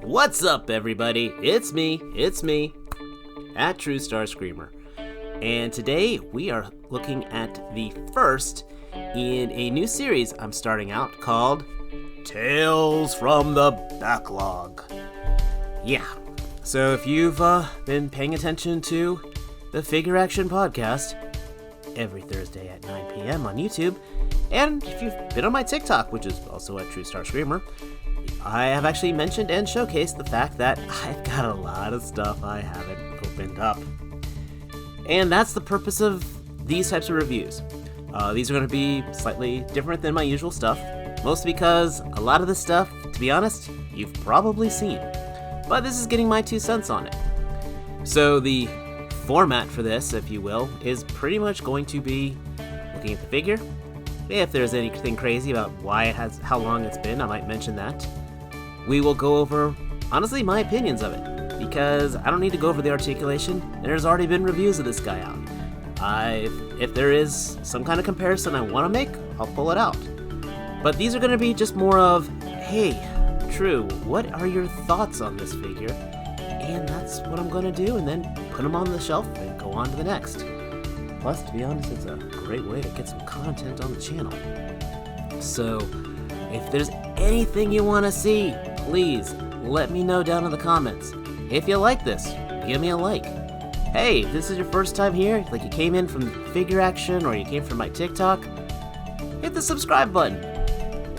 What's up, everybody? It's me, at True Star Screamer. And today we are looking at the first in a new series I'm starting out called Tales from the Backlog. Yeah, so if you've been paying attention to the Figure Action podcast every Thursday at 9 p.m. on YouTube, and if you've been on my TikTok, which is also at True Star Screamer, I have actually mentioned and showcased the fact that I've got a lot of stuff I haven't opened up. And that's the purpose of these types of reviews. These are going to be slightly different than my usual stuff, mostly because a lot of this stuff, to be honest, you've probably seen. But this is getting my 2 cents on it. So the format for this, if you will, is pretty much going to be looking at the figure. If there's anything crazy about how long it's been, I might mention that. We will go over, honestly, my opinions of it, because I don't need to go over the articulation. There's already been reviews of this guy out. If there is some kind of comparison I want to make, I'll pull it out. But these are going to be just more of, hey, True, what are your thoughts on this figure? And that's what I'm going to do, and then put them on the shelf and go on to the next. Plus, to be honest, it's a great way to get some content on the channel. So, if there's anything you want to see, please let me know down in the comments. If you like this, give me a like. Hey, if this is your first time here, like you came in from Figure Action or you came from my TikTok, hit the subscribe button.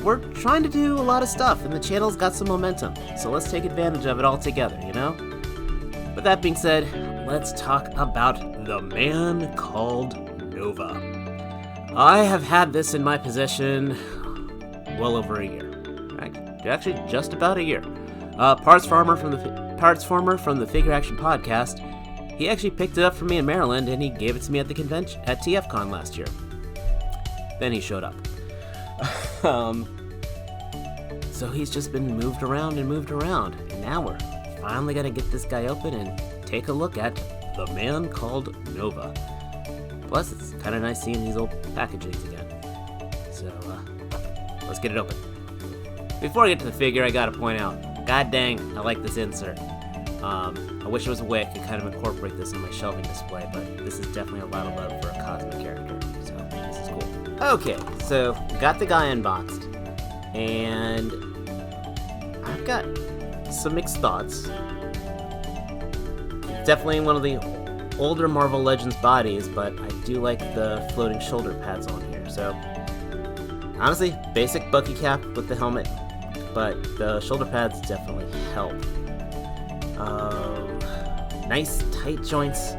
We're trying to do a lot of stuff and the channel's got some momentum, so let's take advantage of it all together, you know? With that being said, let's talk about the man called Nova. I have had this in my possession well over a year. Actually, just about a year. Parts farmer from the Figure Action podcast, he actually picked it up from me in Maryland and he gave it to me at the convention at TFCon last year. Then he showed up. So he's just been moved around, and now we're finally gonna get this guy open and take a look at the man called Nova. Plus, it's kind of nice seeing these old packagings again. So, let's get it open. Before I get to the figure, I gotta point out, god dang, I like this insert. I wish it was a way I could kind of incorporate this in my shelving display, but this is definitely a lot of love for a cosmic character, so this is cool. Okay, so got the guy unboxed, and I've got some mixed thoughts. Definitely one of the older Marvel Legends bodies, but I do like the floating shoulder pads on here. So, honestly, basic Bucky cap with the helmet, but the shoulder pads definitely help. Nice tight joints,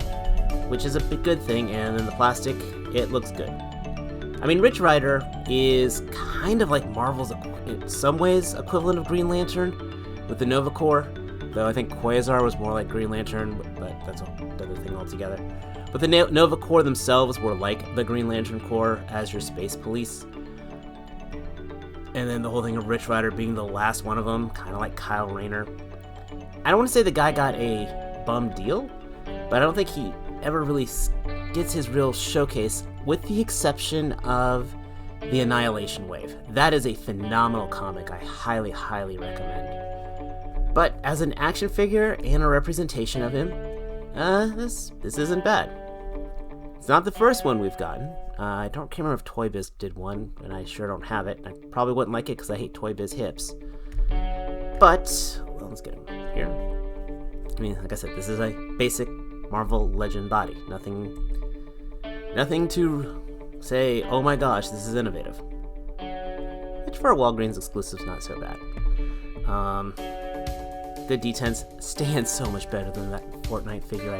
which is a good thing, and then the plastic, it looks good. I mean, Rich Rider is kind of like Marvel's, in some ways, equivalent of Green Lantern with the Nova Corps. Though I think Quasar was more like Green Lantern, but that's another thing altogether. But the Nova Corps themselves were like the Green Lantern Corps as your space police. And then the whole thing of Rich Rider being the last one of them, kind of like Kyle Rayner. I don't want to say the guy got a bum deal, but I don't think he ever really gets his real showcase, with the exception of the Annihilation Wave. That is a phenomenal comic I highly, highly recommend. But as an action figure and a representation of him, this isn't bad. It's not the first one we've gotten. I can't remember if Toy Biz did one, and I sure don't have it. I probably wouldn't like it because I hate Toy Biz hips. But, well, let's get him here. I mean, like I said, this is a basic Marvel Legend body. Nothing to say, oh my gosh, this is innovative. Which for a Walgreens exclusive is not so bad. The D10s stand so much better than that Fortnite figure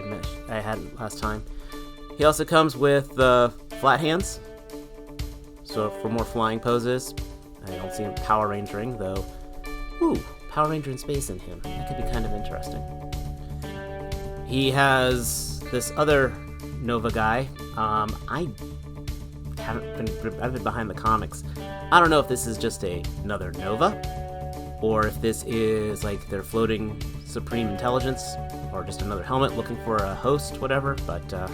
I had last time. He also comes with flat hands, so for more flying poses. I don't see him Power Rangering, though. Ooh, Power Ranger in space in him. That could be kind of interesting. He has this other Nova guy. I've been behind the comics. I don't know if this is just another Nova, or if this is like their floating supreme intelligence, or just another helmet looking for a host, whatever. But yeah,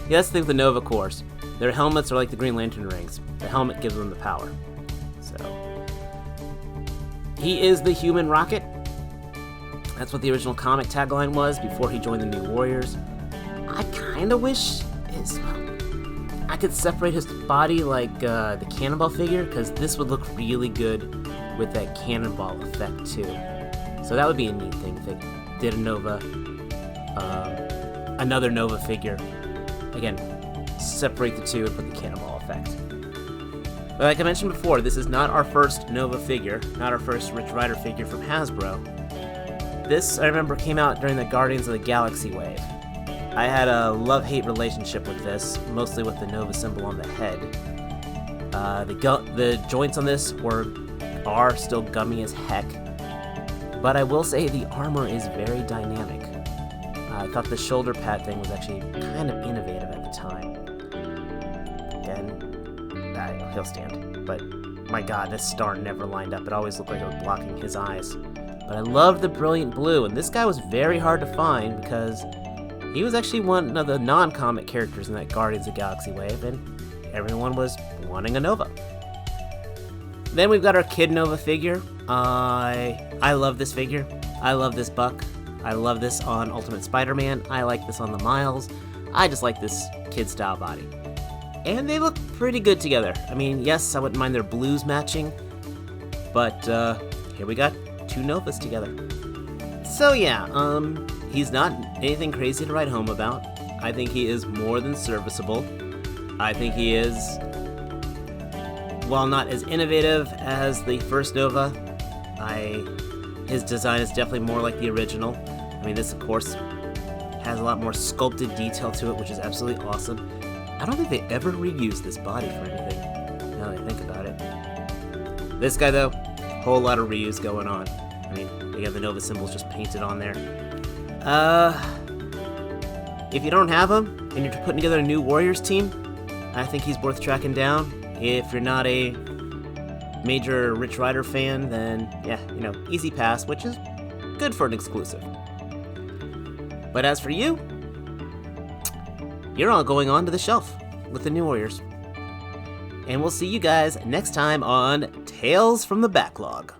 that's the thing with the Nova Corps. Their helmets are like the Green Lantern rings. The helmet gives them the power. So he is the human Rocket. That's what the original comic tagline was before he joined the New Warriors. I kind of wish I could separate his body like the Cannonball figure, because this would look really good with that Cannonball effect too. So that would be a neat thing if they did a Nova, another Nova figure. Again, separate the two and put the Cannonball effect. But like I mentioned before, this is not our first Nova figure, not our first Rich Rider figure from Hasbro. This, I remember, came out during the Guardians of the Galaxy wave. I had a love-hate relationship with this, mostly with the Nova symbol on the head. The joints on this are still gummy as heck, but I will say the armor is very dynamic. I thought the shoulder pad thing was actually kind of innovative at the time. Again, he'll stand, but my god, this star never lined up. It always looked like it was blocking his eyes. But I loved the brilliant blue, and this guy was very hard to find because he was actually one of the non-comic characters in that Guardians of the Galaxy wave, and everyone was wanting a Nova. Then we've got our Kid Nova figure. I love this figure. I love this buck. I love this on Ultimate Spider-Man. I like this on the Miles. I just like this kid-style body. And they look pretty good together. I mean, yes, I wouldn't mind their blues matching, but here we got two Novas together. So yeah, he's not anything crazy to write home about. I think he is more than serviceable. I think he is, while not as innovative as the first Nova, his design is definitely more like the original. I mean, this, of course, has a lot more sculpted detail to it, which is absolutely awesome. I don't think they ever reused this body for anything, now that I think about it. This guy, though, whole lot of reuse going on. I mean, they got the Nova symbols just painted on there. If you don't have him, and you're putting together a new Warriors team, I think he's worth tracking down. If you're not a major Rich Rider fan, then yeah, easy pass, which is good for an exclusive. But as for you, you're all going on to the shelf with the New Warriors. And we'll see you guys next time on Tales from the Backlog.